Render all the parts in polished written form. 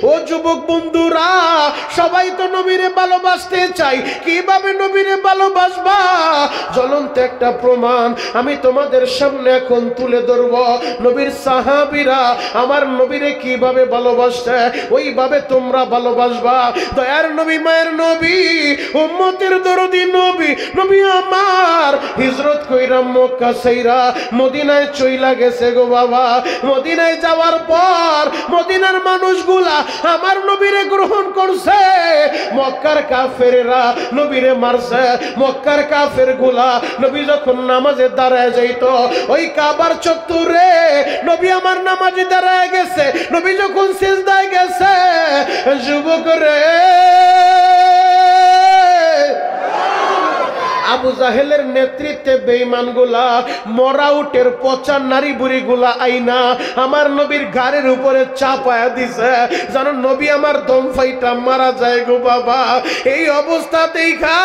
ও যুবক বন্ধুরা, সবাই তো নবীরে ভালোবাসতে চাই। কিভাবে নবীরে ভালোবাসবা? জ্বলন্ত একটা প্রমাণ আমি তোমাদের সামনে এখন তুলে ধরব। নবীর সাহাবীরা আমার নবীরে কিভাবে ভালোবাসছে, ওইভাবে তোমরা ভালোবাসবা। দয়ার নবী, মায়ের নবী, উম্মতের দরদি নবী, নবী আমার হিজরত কইরা মক্কা ছাইরা মদিনায় চইলা গেছে গো বাবা। মদিনায় যাওয়ার পর মদিনার মানুষগুলা আমার নবীরে গ্রহণ করছে। মক্কার কাফেররা নবীরে মারছে। মক্কার কাফের গুলা নবী যখন নামাজে দাঁড়ায় যাইত, ওই কাবার চত্বরে নবী আমার নামাজে দাঁড়ায় গেছে। নবী যখন সিজদায় গেছে, যুবক রে, আবু জাহেলের নেতৃত্বে বেঈমানগুলা মরা উটের পচা নারী বুড়িগুলা আইনা আমার নবীর ঘাড়ের উপরে চাপায়া দিছে, যেন নবী আমার দম ফাইটা মারা যায় গো বাবা। এই অবস্থা দেখা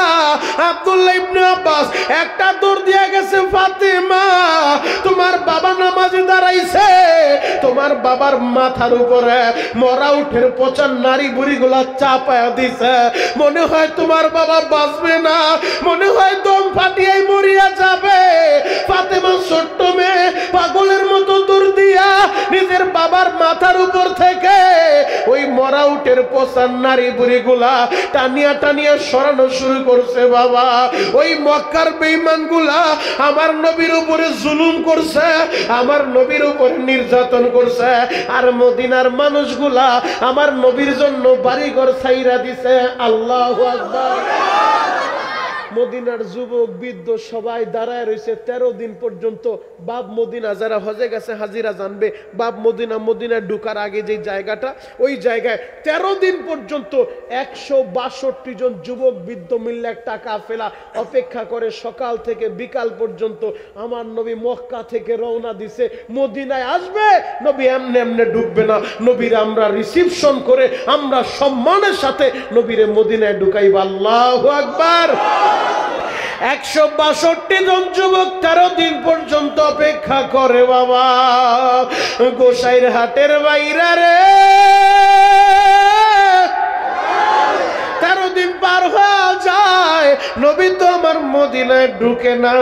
আব্দুল্লাহ ইবনে আব্বাস একটা দৌড় দিয়ে গেছে, ফাতেমা তোমার বাবা নামাজে দাঁড়াইছে, তোমার বাবার মাথার উপরে মরা উটের পচা নারী বুড়িগুলা চাপায়া দিছে। মনে হয় তোমার বাবা বাঁচবে না, মনে হয় দম ফাটিয়ে মরিয়া যাবে। ফাতেমা ছোট্ট মেয়ে পাগলের মতো দৌড় দিয়া নিজের বাবার মাথার উপর থেকে ওই মরা উটের পচা নারী বুড়িগুলা টানিয়া টানিয়া সরানো শুরু করছে বাবা। ওই মক্কার বেঈমানগুলা আমার নবীর উপরে জুলুম করছে, আমার নবীর উপরে নির্যাতন করছে। আর মদিনার মানুষগুলা আমার নবীর জন্য বাড়িঘর ছাইরা দিছে। আল্লাহু আকবার। মদিনার যুবক বৃদ্ধ সবাই দাঁড়ায় রয়েছে 13 দিন পর্যন্ত। বাপ মদিনা, যারা হজে গেছে হাজিরা জানবে, বাপ মদিনা, মদিনায় ঢুকার আগে যে জায়গাটা, ওই জায়গায় 13 দিন পর্যন্ত 162 জন যুবক বৃদ্ধ মিললে একটা কাফেলা অপেক্ষা করে। সকাল থেকে বিকাল পর্যন্ত আমার নবী মক্কা থেকে রওনা দিছে, মদিনায় আসবে। নবী এমনি এমনি ঢুকবে না, নবীর আমরা রিসিপশন করে আমরা সম্মানের সাথে নবীরে মদিনায় ঢুকাইব। আল্লাহু আকবার। 162 জন যুবক 13 দিন পর্যন্ত অপেক্ষা করে বাবা। গোসাইর হাটের বাইরা রে, 13 দিন পার হয়ে যায়, নবী তো আমার মদিনায় ঢুকে না।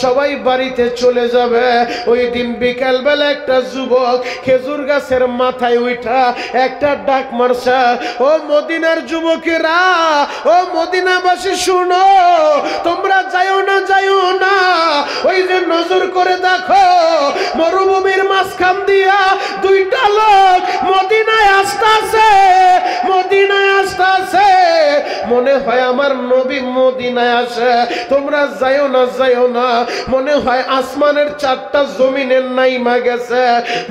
সবাই বাড়িতে চলে যাবে। ওই দিন বিকাল বেলা একটা যুবক খেজুর গাছের মাথায় উঠা একটা ডাক মারছে, ও মদিনার যুবকেরা, ও মদিনাবাসী শুনো, তোমরা যাইও না, যাইও না। ওই যে নজর করে দেখো, মরুভূমির মাঝখান দিয়া দুইটা লোক মদিনায় আসতেছে, মদিনায় আসতেছে। মনে হয় আমার নবী মদিনায় আসে, তোমরা যাইও না, যাইও না। মনে হয় আসমানের 4টা জমিনের নাইমা গেছে।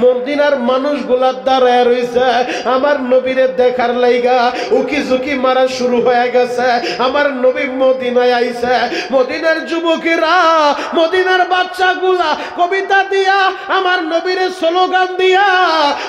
মদিনার মানুষগুলা দাঁড়ায় রইছে আমার নবীরে দেখার লাইগা। উকি ঝুঁকি মারা শুরু হয়ে গেছে। আমার নবী মদিনায় আইছে। মদিনার যুবকেরা, মদিনার বাচ্চাগুলা কবিতা দিয়া আমার নবীরে স্লোগান দিয়া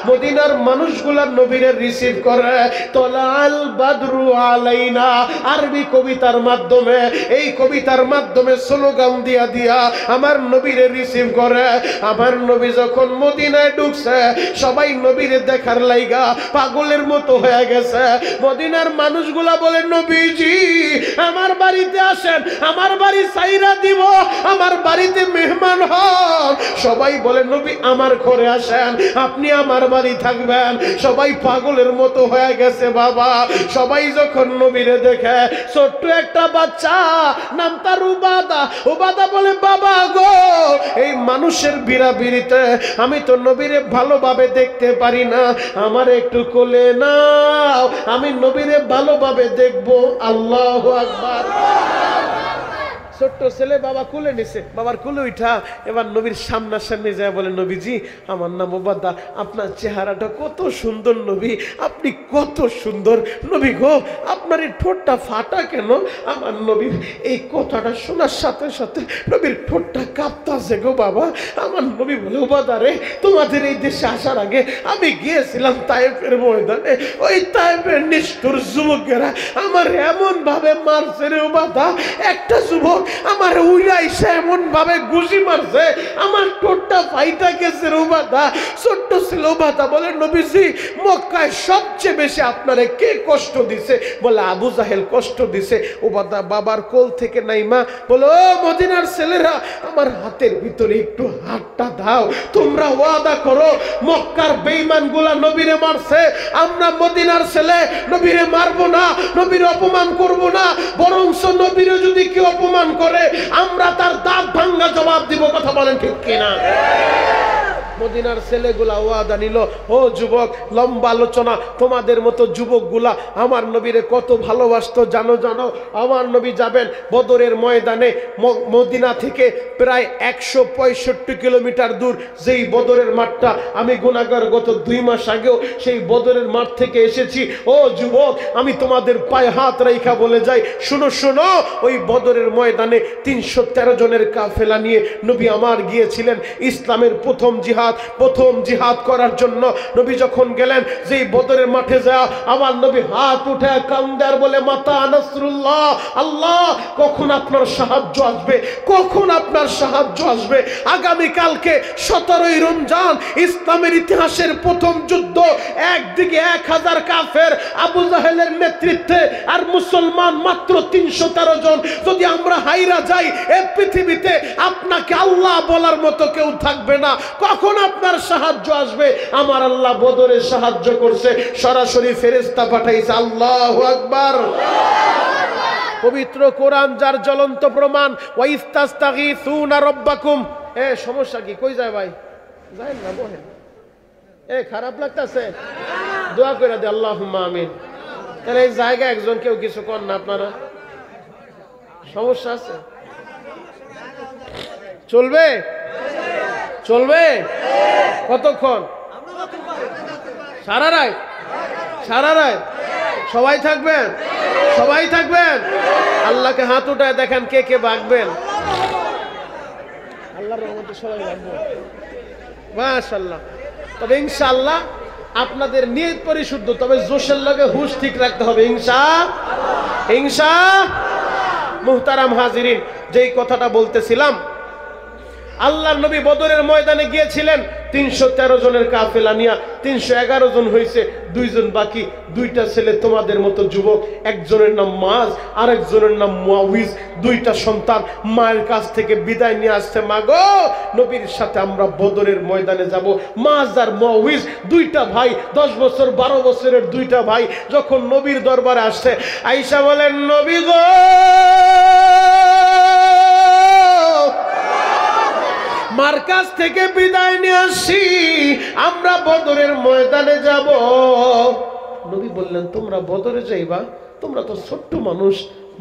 মদিনার মানুষগুলা নবীরে রিসিভ করে। তোলাল বাদরু আলাইনা, আরবি কবিতার মাধ্যমে, এই কবিতার মাধ্যমে স্লোগান দিয়া দিয়া আমার নবীরে রিসিভ করে। আমার নবী যখন মদিনায় ঢুকছে, সবাই নবীরে দেখার লাইগা পাগলের মতো হয়ে গেছে। মদিনার মানুষগুলা বলে, নবীজি আমার বাড়িতে আসেন, আমার বাড়ি ছাইরা দিব, আমার বাড়িতে মেহমান হন। সবাই বলে, নবী আমার ঘরে আসেন, আপনি আমার বাড়ি থাকবেন। সবাই পাগলের মতো হয়ে গেছে বাবা। সবাই যখন নবীরে দেখে, ছোট্ট একটা বাচ্চা, নাম তার উবাদা, উবাদা বলে, বাবা গো, এই মানুষের বিড়াবিড়িতে আমি তো নবীরে ভালোভাবে দেখতে পারি না, আমার একটু কোলে নাও, আমি নবীরে ভালোভাবে দেখবো। আল্লাহু আকবার। ছোট্ট ছেলে বাবা কুলে নিছে, বাবার কুলে উঠা এবার নবীর সামনাসামনি যায় বলে, নবীজি আমার নাম ওবাদা, আপনার চেহারাটা কত সুন্দর নবী, আপনি কত সুন্দর নবী গো, আপনার এই ঠোঁটটা ফাটা কেন? আমার নবীর এই কথাটা শোনার সাথে সাথে নবীর ঠোঁটটা কাঁপতাছে গো বাবা। আমার নবী বলে, ওবাদা রে, তোমাদের এই দেশে আসার আগে আমি গিয়েছিলাম তায়েফের ময়দানে, ওই তায়েফের নিষ্ঠুর যুবকেরা আমার এমন ভাবে মারছে রে ওবাদা, একটা যুবক আমার উড়াইছে এমন ভাবে গুজি মারছে আমার ঠোঁটটা ফাইটা গেছে। উবাদা ছোট্ট ছিল। উবাদা বলে নবীজি মক্কায় সবচেয়ে বেশি আপনারে কে কষ্ট দিছে? বলে আবু জাহেল কষ্ট দিছে। উবাদা বাবার কোল থেকে নাইমা বলে ও মদিনার ছেলেরা আমার হাতের ভিতরে একটু হাতটা দাও, তোমরা ওয়াদা করো মক্কার বেঈমানগুলা নবীরে মারছে, আমরা মদিনার ছেলে নবীরে মারবো না, নবীর অপমান করব না, বরঞ্চ নবীরে যদি কেউ অপমান করে আমরা তার দাঁত ভাঙা জবাব দিব। কথা বলেন ঠিক কিনা? মদিনার ছেলেগুলা ওয়াদা নিল। ও যুবক, লম্বা আলোচনা। তোমাদের মতো যুবকগুলা আমার নবীরে কত ভালোবাসতো জানো? আমার নবী যাবেন বদরের ময়দানে। মদিনা থেকে প্রায় 165 কিলোমিটার দূর যেই বদরের মাঠটা, আমি গুনাহগার গত 2 মাস আগেও সেই বদরের মাঠ থেকে এসেছি। ও যুবক, আমি তোমাদের পায়ে হাত রাইখা বলে যাই, শুনো শোনো, ওই বদরের ময়দানে 313 জনের কাফেলা নিয়ে নবী আমার গিয়েছিলেন ইসলামের প্রথম জিহাদ করার জন্য। নবী যখন গেলেন যেই বদরের মাঠে যায় আমার নবী হাত উঠে কান্দার বলে মাতা নাসরুল্লাহ, আল্লাহ কখন আপনার সাহায্য আসবে, কখন আপনার সাহায্য আসবে। আগামী কালকে 17ই রমজান, ইসলামের ইতিহাসের প্রথম যুদ্ধ। একদিকে 1000 কাফের আবু জাহেলের নেতৃত্বে আর মুসলমান মাত্র 313 জন। যদি আমরা হাইরা যাই এই পৃথিবীতে আপনাকে আল্লাহ বলার মতো কেউ থাকবে না। কখন আপনার সাহায্য আসবে? আমার আল্লাহ বদরে সাহায্য করছে, সরাসরি ফেরেশতা পাঠাইছে। আল্লাহু আকবার। পবিত্র কোরআন যার জ্বলন্ত প্রমাণ। ওয়াইস্তাগীসুনা রাব্বাকুম। সমস্যা কি? কই যায় ভাই? যায় না, বলেন। খারাপ লাগতেছে? দোয়া করে দে আল্লাহুম্মা আমিন। তাহলে এই জায়গা একজন কেউ কিছু কর না, আপনারা সমস্যা আছে? চলবে? চলবে কতক্ষণ? সারা রাত? সারা রাত সবাই থাকবেন? সবাই থাকবেন? আল্লাহকে হাত উঠায় দেখেন কে কে ভাগবেন। আল্লাহর রহমতে সবাই ভাগবেন মাশাআল্লাহ। তবে ইনশাআল্লাহ আপনাদের নিয়ত পরিশুদ্ধ, তবে জোশের লগে হুশ ঠিক রাখতে হবে। ইনশাআল্লাহ। মুহতারাম হাজিরিন, যেই কথাটা বলতেছিলাম, আল্লাহর নবী বদরের ময়দানে গিয়েছিলেন 313 জনের কাফেলা নিয়া। 311 জন হয়েছে, 2 জন বাকি। 2টা ছেলে তোমাদের মতো যুবক, একজনের নাম মাজ, আরেকজনের নাম মুআউইজ। 2টা সন্তান মায়ের কাছ থেকে বিদায় নিয়ে আসছে, মা গো নবীর সাথে আমরা বদরের ময়দানে যাব। মাজ আর মুআউইজ 2টা ভাই, 10 বছর 12 বছরের 2টা ভাই যখন নবীর দরবারে আসছে, আয়েশা বলেন নবী গো মার কাছ থেকে বিদায় নিয়ে আসি, আমরা বদরের ময়দানে যাব। নবী বললেন তোমরা বদরে যাইবা? তোমরা তো ছোট্ট মানুষ।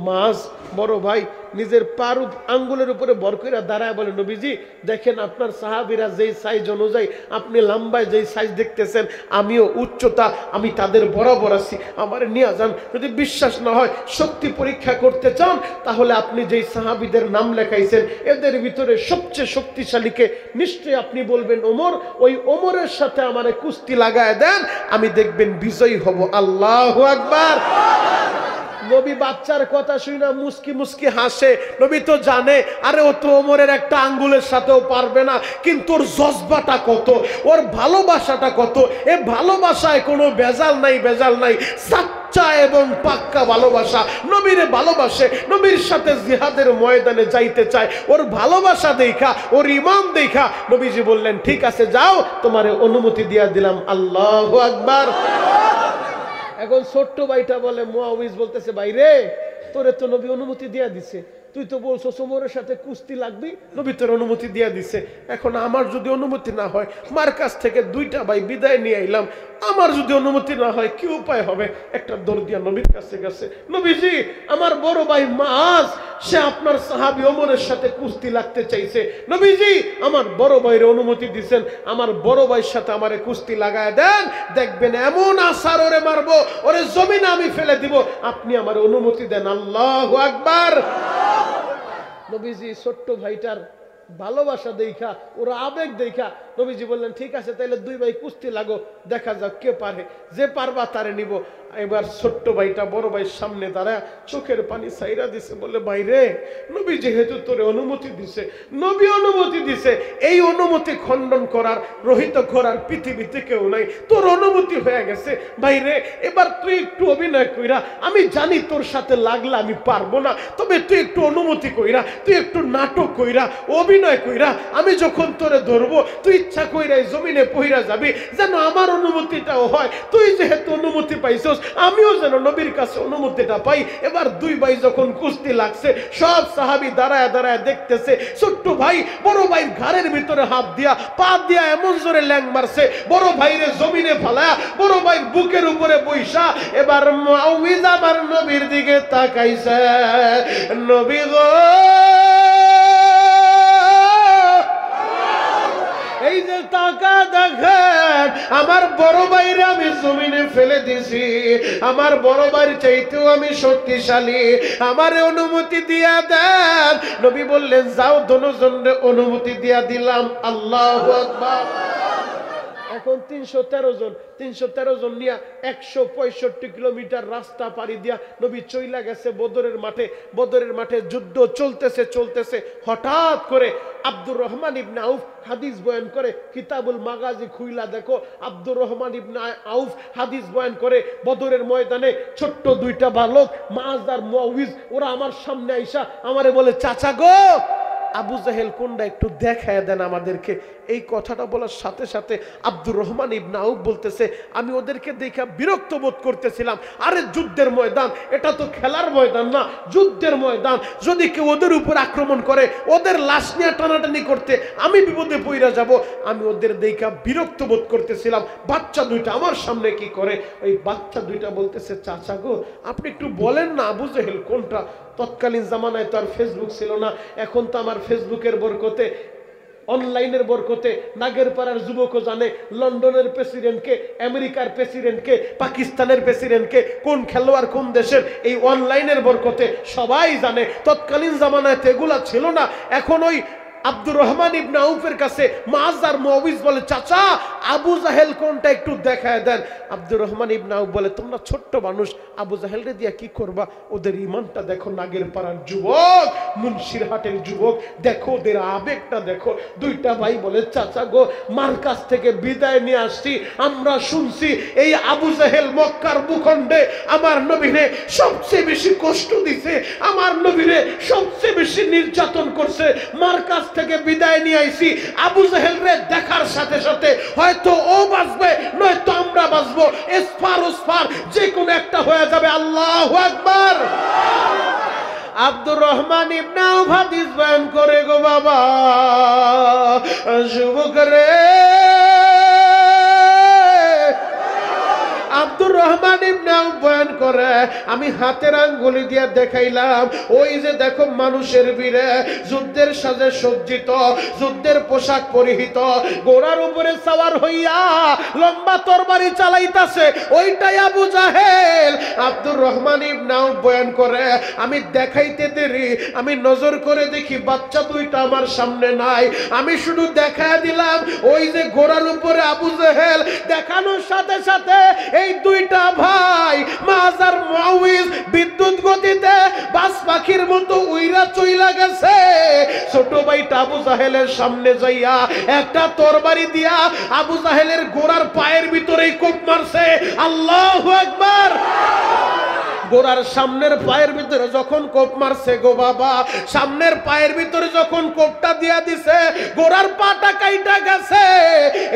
মাস বড় ভাই নিজের পার আঙ্গুলের উপরে বর কইরা দাঁড়ায় বলে, নবীজি দেখেন আপনার সাহাবীরা যেই সাইজ অনুযায়ী, আপনি লম্বায় যেই সাইজ দেখতেছেন, আমিও উচ্চতা আমি তাদের বরাবর আছি, আমার নিয়ে যান। যদি বিশ্বাস না হয়, শক্তি পরীক্ষা করতে চান, তাহলে আপনি যেই সাহাবীদের নাম লেখাইছেন এদের ভিতরে সবচেয়ে শক্তিশালীকে নিশ্চয়ই আপনি বলবেন ওমর। ওই ওমরের সাথে আমারে কুস্তি লাগায় দেন, আমি দেখবেন বিজয়ী হব। আল্লাহু আকবার। নবী বাচ্চার কথা শুনে মুস্কি মুস্কি হাসে। নবী তো জানে আরে ও তো ওমরের একটা আঙ্গুলের সাথেও পারবে না, কিন্তু ওর জজবাটা কত, ওর ভালোবাসাটা কত। এ ভালোবাসায় কোনো ভেজাল নাই, সাচ্চা এবং পাক্কা ভালোবাসা। নবীরে ভালোবাসে, নবীর সাথে জিহাদের ময়দানে যাইতে চায়। ওর ভালোবাসা দেখা, ওর ঈমান দেখা নবীজি বললেন ঠিক আছে যাও, তোমারে অনুমতি দিয়া দিলাম। আল্লাহু আকবার। এখন ছোট্ট ভাইটা বলে, মুআউইজ বলতেছে ভাই রে, তোরে তো নবী অনুমতি দিয়া দিছে, তুই তো বলছো ওমরের সাথে কুস্তি লাগবি, নবী তোর অনুমতি দিয়া দিছে। এখন আমার যদি অনুমতি না হয়, মার কাছ থেকে 2টা ভাই বিদায় নিয়ে আইলাম, আমার যদি অনুমতি না হয় কি উপায় হবে? একটা দৌড় দিয়া নবীর কাছে গেছে, নবীজি আমার বড় ভাই মাজ সে আপনার সাহাবী ওমরের সাথে কুস্তি লাগতে চাইছে, নবীজি আমার বড় ভাইয়ের অনুমতি দিবেন, আমার বড় ভাইয়ের সাথে আমারে কুস্তি লাগায় দেন, দেখবেন এমন আসার ওরে মারবো, ওরে জমিনে আমি ফেলে দিব, আপনি আমার অনুমতি দেন। আল্লাহু আকবার। নবীজি ছোট্ট ভাইটার ভালোবাসা দেখা, ওরা আবেগ দেখা নবীজি বললেন ঠিক আছে তাহলে দুই ভাই কুস্তি লাগো, দেখা যাক কে পারে, যে পারবা তারে নিব। এবার ছোট্ট ভাইটা বড় ভাইয়ের সামনে দাঁড়া চোখের পানি সাইরা দিছে, বলে ভাই রে, নবী যেহেতু তোরে অনুমতি দিছে, নবী অনুমতি দিছে, এই অনুমতি খণ্ডন করার, রহিত করার পৃথিবীতে কেউ নাই, তোর অনুমতি হয়ে গেছে ভাই রে, এবার তুই একটু অভিনয় কইরা, আমি জানি তোর সাথে লাগলে আমি পারবো না, তবে তুই একটু অনুমতি কইরা, তুই একটু নাটক কইরা, অভিনয় কইরা, আমি যখন তোরে ধরবো তুই ইচ্ছা কইরা এই জমিনে পইরা যাবি, যেন আমার অনুমতিটাও হয়, তুই যেহেতু অনুমতি পাইছস আমিও যেন নবীর কাছে অনুমতিটা পাই। এবার দুই ভাই যখন কুস্তি লাগছে, সব সাহাবী দাঁড়ায় দাঁড়ায় দেখতেছে, ছোট্ট ভাই বড় ভাইয়ের ঘাড়ের ভিতরে হাত দিয়া, পা দিয়া এমন জোরে ল্যাং মারছে, বড় ভাইরে জমিনে ফালায়া বড় ভাইয়ের বুকের উপরে বইসা এবার মুআউযিজ আমার নবীর দিকে তাকাইছে, নবী গো এই যে টাকা দেখেন, আমার বড় ভাইরে আমি জমিনে ফেলে দিছি, আমার বড় ভাইয়ের চাইতেও আমি শক্তিশালী, আমারে অনুমতি দিয়া দেন। নবী বললেন যাও, দুজনের অনুমতি দিয়া দিলাম। আল্লাহু আকবার। এখন 313 জন নিয়ে 165 কিলোমিটার রাস্তা পাড়ি দিয়া নবী চইলা গেছে বদরের মাঠে যুদ্ধ চলতেছে। হঠাৎ করে আব্দুর রহমান ইবনে আউফ হাদিস বয়ান করে, কিতাবুল মাগাজি খুইলা দেখো, আব্দুর রহমান ইবনে আউফ হাদিস বয়ান করে, বদরের ময়দানে ছোট্ট দুইটা বালক মাআজ আর মুআউযিজ ওরা আমার সামনে আইসা আমারে বলে, চাচা গো আবু জাহেল কোনটা একটু দেখায় দেন আমাদেরকে। এই কথাটা বলার সাথে সাথে আব্দুর রহমান ইবনে আউফ বলতেছে, আমি ওদেরকে দেখা বিরক্ত বোধ করতেছিলাম, আরে যুদ্ধের ময়দান, এটা তো খেলার ময়দান না, যুদ্ধের ময়দান, যদি কেউ ওদের উপর আক্রমণ করে, ওদের লাশ নিয়ে টানাটানি করতে আমি বিপদে পইরা যাব, আমি ওদের দেখা বিরক্ত বোধ করতেছিলাম। বাচ্চা দুইটা আমার সামনে কি করে, ওই বাচ্চা দুইটা বলতেছে, চাচা গো আপনি একটু বলেন না আবু জাহেল কোনটা। তৎকালীন জামানায় তো আর ফেসবুক ছিল না, এখন তো আমার ফেসবুকের বরকতে, অনলাইনের বরকতে নাগেরপাড়ার যুবকও জানে লন্ডনের প্রেসিডেন্টকে, আমেরিকার প্রেসিডেন্টকে, পাকিস্তানের প্রেসিডেন্টকে, কোন খেলোয়াড় কোন দেশের, এই অনলাইনের বরকতে সবাই জানে। তৎকালীন জামানায় তো এগুলা ছিল না। এখন ওই আব্দুর রহমান ইবনে আউফের কাছে মুআজ আর মুআউযিজ বলে, চাচা আবু জাহেল কোনটা একটু দেখায় দেন। আব্দুর রহমান ইবনে আউফ বলে, তোমরা ছোট্ট মানুষ, আবু জাহেলরে দিয়া কি করবা, ওদের ইমানটা দেখো, নাগের পাড়ার যুবক, মুন্সিরহাটের যুবক, দেখো ওদের আবেগটা দেখো। দুইটা ভাই বলে, চাচা গো মার কাছ থেকে বিদায় নিয়ে আসছি, আমরা শুনছি এই আবু জাহেল মক্কার ভূখণ্ডে আমার নবীরে সবচেয়ে বেশি কষ্ট দিছে, আমার নবীরে সবচেয়ে বেশি নির্যাতন করছে, মার কাছ থেকে বিদায় নিয়ে আইছি, আবু জাহেল রে দেখার সাথে সাথে হয়তো ও বাঁচবে নয়তো আমরা বাঁচবো, এসফার ওসফার যে কোনো একটা হয়ে যাবে। আল্লাহু আকবার। আব্দুর রহমান ইবনে আউফ হাদিস বয়ান করে, গো বাবা যুবক রে, আব্দুর রহমান ইবনে আউফ বয়ান করে, আমি হাতের আঙ্গুলি দিয়ে দেখাইলাম, ওই যে দেখো মানুষের ভিড়ে যুদ্ধের সাজে সজ্জিত, যুদ্ধের পোশাক পরিহিত, ঘোড়ার উপরে সওয়ার হইয়া লম্বা তরবারি চালাইতাছে, ওইটাই আবু জাহেল। আব্দুর রহমান ইবনে আউফ বয়ান করে, আমি দেখাইতে দেরি, আমি নজর করে দেখি বাচ্চা দুইটা আমার সামনে নাই, আমি শুধু দেখায় দিলাম ওই যে ঘোড়ার উপরে আবু জাহেল, দেখানোর সাথে সাথে এই দুইটা ভাই মুআজ আর মুআউযিজ বিদ্যুৎ গতিতে বাস পাখির মতো উইরা চইলা গেছে। ছোট ভাইটা আবু জাহেলের সামনে যাইয়া একটা তরবারি দিয়া আবু জাহেলের ঘোড়ার পায়ের ভিতরেই কোপ মারছে। আল্লাহু আকবার। ঘোড়ার সামনের পায়ের ভিতরে যখন কোপ মারছে, গো বাবা সামনের পায়ের ভিতরে যখন কোপটা দিয়া দিছে, ঘোড়ার পাটা কাইটা গেছে।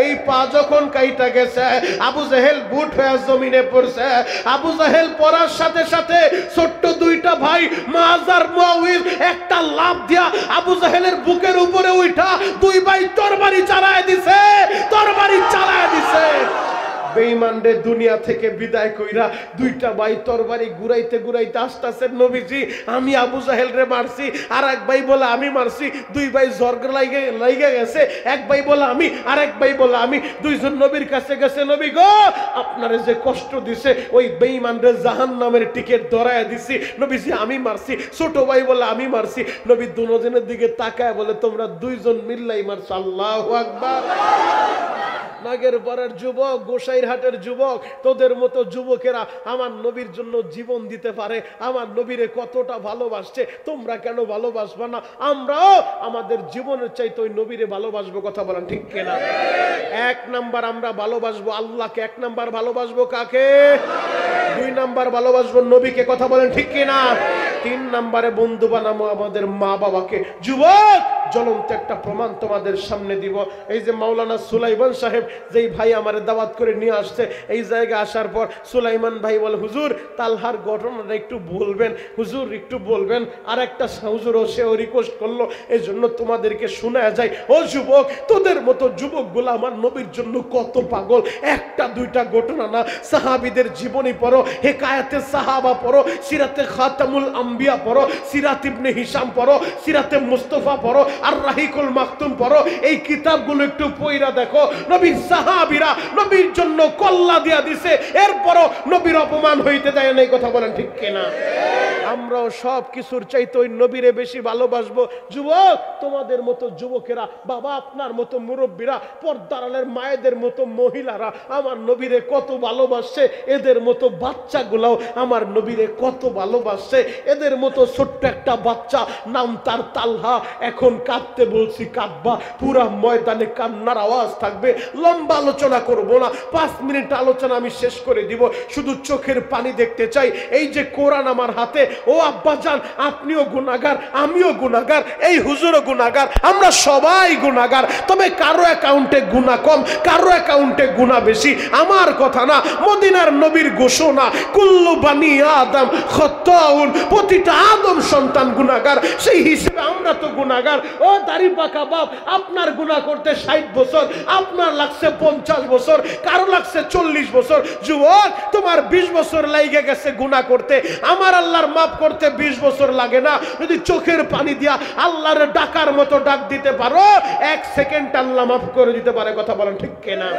এই পা যখন কাইটা গেছে, আবু জাহেল বুট হয়ে জমিনে পড়ছে। আবু জাহেল পড়ার সাথে সাথে ছোট্ট দুইটা ভাই মুআজ আর মুআউযিজ একটা লাফ দিয়া আবু জাহেলের বুকের উপরে উঠা দুই ভাই তরবারি চালায় দিছে। বেঈমানরে দুনিয়া থেকে বিদায় কইরা দুইটা ভাই তরবারি ঘুরাইতে ঘুরাইতে আসতেছেন নবীজি আমি আবু জাহেল রে মারছি, আর এক ভাই বলে আমি মারছি, দুই ভাই ঝগড়া লাইগে গেছে, এক ভাই বলে আমি আর এক ভাই বলে আমি, দুইজন নবীর কাছে গেছে, নবী গো আপনারে যে কষ্ট দিছে ওই বেঈমানরে জাহান্নামের টিকিট ধরায় দিছি, নবীজি আমি মারছি, ছোট ভাই বলে আমি মারছি, নবী দুজনের দিকে তাকায় বলে তোমরা দুইজন মিল্লাই মারছো, আল্লাহু আকবার। নাগের পাড়ার যুবক, গোসাইর হাটের যুবক, তোদের মতো যুবকেরা আমার নবীর জন্য জীবন দিতে পারে, আমার নবীরে কতটা ভালোবাসছে, তোমরা কেন ভালোবাসবা না? আমরাও আমাদের জীবনের চাইতে ওই নবীরে ভালোবাসবো, কথা বলেন ঠিক কিনা? এক নাম্বার আমরা ভালোবাসবো আল্লাহকে, এক নাম্বার ভালোবাসবো কাকে? দুই নাম্বার ভালোবাসবো নবীকে, কথা বলেন ঠিক কিনা? তিন নাম্বারে বন্ধু বানাবো আমাদের মা বাবাকে। যুবক জ্বলন্ত একটা প্রমাণ তোমাদের সামনে দিব। এই যে মাওলানা সুলাইমান সাহেব যেই ভাই আমারে দাওয়াত করে নিয়ে আসছে, এই জায়গায় আসার পর সুলাইমান ভাই বলে হুজুর তালহার ঘটনাটা একটু বলবেন, হুজুর একটু বলবেন। আর একটা হুজুরও সেও রিকোয়েস্ট করলো, এই জন্য তোমাদেরকে শোনা যায়। ও যুবক, তোদের মতো যুবকগুলো আমার নবীর জন্য কত পাগল, একটা দুইটা ঘটনা না, সাহাবীদের জীবনী পড়ো, হেকায়াতে সাহাবা পড়ো, সিরাতে খাতামুল আম্বিয়া পড়ো, সিরাত ইবনে হিশাম পড়ো, সিরাতে মুস্তাফা পড়ো, আর রাহিকুল মাকতুম পড়ো। এই কিতাবগুলো একটু পড়া দেখো, নবীর সাহাবীরা নবীর জন্য কল্লা দিয়া দিছে, এরপরও নবীর অপমান হইতে দেয় না, কথা বলেন ঠিক কিনা? আমরাও সব কিছুর চাইতে ওই নবীরে বেশি ভালোবাসবো। যুবক তোমাদের মতো যুবকেরা, বাবা আপনার মতো মুরব্বীরা, পর্দার আড়ালের মায়েদের মতো মহিলারা আমার নবীরে কত ভালোবাসছে, এদের মতো বাচ্চাগুলাও আমার নবীরে কত ভালোবাসছে। এদের মতো ছোট্ট একটা বাচ্চা, নাম তার তালহা, এখন কাঁদতে বলছি কাঁদবা, পুরা ময়দানে কান্নার আওয়াজ থাকবে। লম্বা আলোচনা করব না, 5 মিনিট আলোচনা আমি শেষ করে দিব, শুধু চোখের পানি দেখতে চাই। এই যে কোরআন আমার হাতে, ও আব্বাজান আপনিও গুনাহগার, আমিও গুনাহগার, এই হুজুরও গুনাহগার, আমরা সবাই গুনাহগার। তবে কারো অ্যাকাউন্টে গুনাহ কম, কারো অ্যাকাউন্টে গুনাহ বেশি, আমার কথা না, মদিনার নবীর ঘোষণা, কুল্লু বানি আদম খাত্তাউন, প্রতিটা আদম সন্তান গুনাহগার, সেই হিসেবে আমরা তো গুনাহগার। ও দাড়ি পাকা বাপ, আপনার গুনাহ করতে 60 বছর, আপনার লাগছে 50 বছর, কারো লাগছে 40 বছর। যুবক তোমার 20 বছর লাগে গেছে গুনাহ করতে, আমার আল্লাহর মাফ করতে 20 বছর লাগে না। যদি চোখের পানি দিয়া আল্লাহর ডাকার মতো ডাক দিতে পারো, 1 সেকেন্ড আল্লাহ মাফ করে দিতে পারে, কথা বলেন ঠিক কিনা?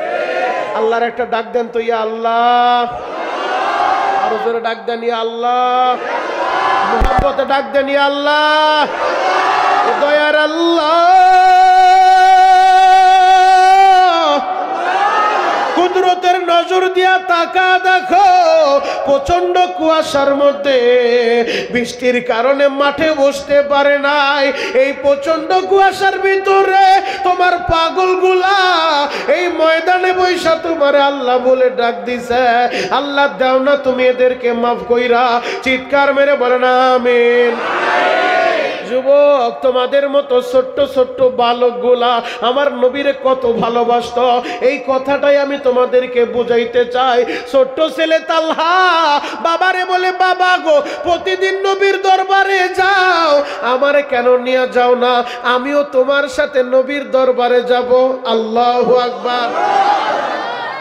আল্লাহর একটা ডাক দেন তো, ইয়া আল্লাহ। আরো জোরে ডাক দেন, ইয়া আল্লাহ। মুহাব্বতে ডাক দেন, ইয়া আল্লাহ। দয়ার আল্লাহ, কুদরতের নজর দিয়া তাকা দেখো, প্রচন্ড কুয়াশার মধ্যে বৃষ্টির কারণে মাঠে বসতে পারে নাই। এই প্রচন্ড কুয়াশার ভিতরে তোমার পাগলগুলা এই ময়দানে বৈশা তোমার আল্লাহ বলে ডাক দিছে। আল্লাহ দাও না তুমি এদেরকে মাফ কইরা, চিৎকার মেরে বলেন আমিন। যুবক তোমাদের মতো ছোট্ট ছোট্ট বালকগুলা আমার নবীরে কত ভালোবাসতো, এই কথাটাই আমি তোমাদেরকে বুঝাইতে চাই। ছোট্ট ছেলে তালহা বাবারে বলে, বাবা গো প্রতিদিন নবীর দরবারে যাও, আমারে কেন নিয়ে যাও না? আমিও তোমার সাথে নবীর দরবারে যাব। আল্লাহু আকবার।